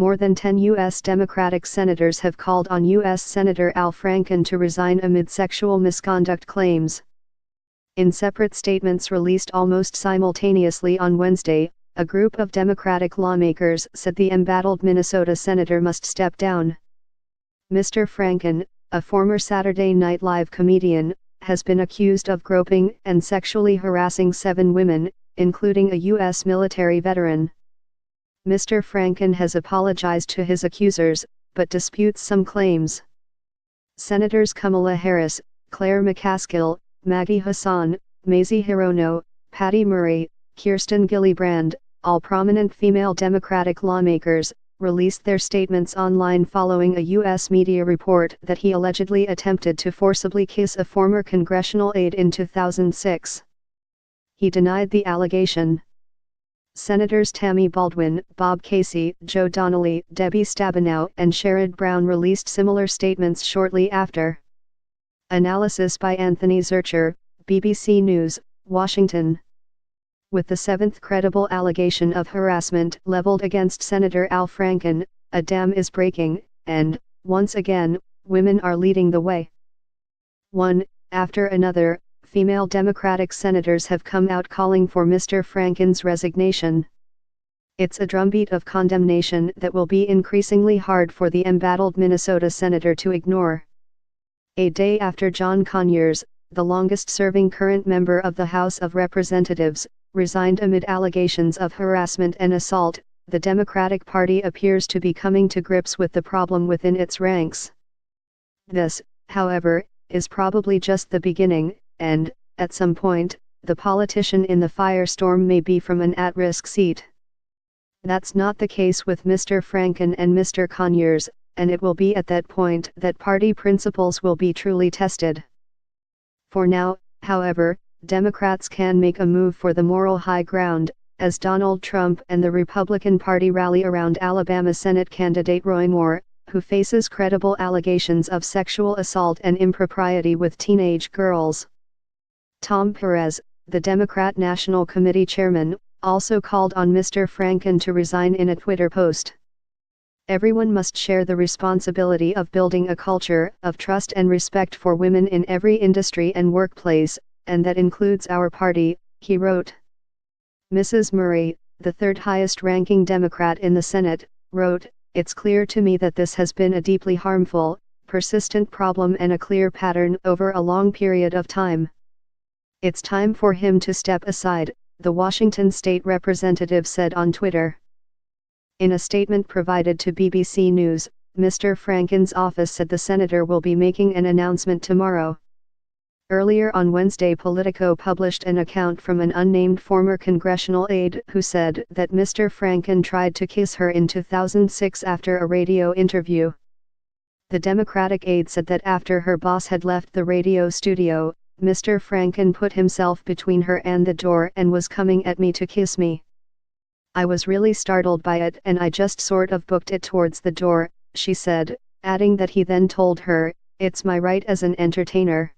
More than 10 U.S. Democratic senators have called on U.S. Senator Al Franken to resign amid sexual misconduct claims. In separate statements released almost simultaneously on Wednesday, a group of Democratic lawmakers said the embattled Minnesota senator must step down. Mr. Franken, a former Saturday Night Live comedian, has been accused of groping and sexually harassing 7 women, including a U.S. military veteran. Mr. Franken has apologized to his accusers, but disputes some claims. Senators Kamala Harris, Claire McCaskill, Maggie Hassan, Mazie Hirono, Patty Murray, Kirsten Gillibrand, all prominent female Democratic lawmakers, released their statements online following a U.S. media report that he allegedly attempted to forcibly kiss a former congressional aide in 2006. He denied the allegation. Senators Tammy Baldwin, Bob Casey, Joe Donnelly, Debbie Stabenow and Sherrod Brown released similar statements shortly after. Analysis by Anthony Zurcher, BBC News, Washington. With the 7th credible allegation of harassment leveled against Senator Al Franken, a dam is breaking, and, once again, women are leading the way. One after another, female Democratic senators have come out calling for Mr. Franken's resignation. It's a drumbeat of condemnation that will be increasingly hard for the embattled Minnesota senator to ignore. A day after John Conyers, the longest-serving current member of the House of Representatives, resigned amid allegations of harassment and assault, the Democratic Party appears to be coming to grips with the problem within its ranks. This, however, is probably just the beginning, and, at some point, the politician in the firestorm may be from an at-risk seat. That's not the case with Mr. Franken and Mr. Conyers, and it will be at that point that party principles will be truly tested. For now, however, Democrats can make a move for the moral high ground, as Donald Trump and the Republican Party rally around Alabama Senate candidate Roy Moore, who faces credible allegations of sexual assault and impropriety with teenage girls. Tom Perez, the Democrat National Committee chairman, also called on Mr. Franken to resign in a Twitter post. Everyone must share the responsibility of building a culture of trust and respect for women in every industry and workplace, and that includes our party, he wrote. Mrs. Murray, the third highest-ranking Democrat in the Senate, wrote, "It's clear to me that this has been a deeply harmful, persistent problem and a clear pattern over a long period of time. It's time for him to step aside," the Washington state representative said on Twitter. In a statement provided to BBC News, Mr. Franken's office said the senator will be making an announcement tomorrow. Earlier on Wednesday, Politico published an account from an unnamed former congressional aide who said that Mr. Franken tried to kiss her in 2006 after a radio interview. The Democratic aide said that after her boss had left the radio studio, Mr. Franken put himself between her and the door and was coming at me to kiss me. "I was really startled by it and I just sort of booked it towards the door," she said, adding that he then told her, "It's my right as an entertainer."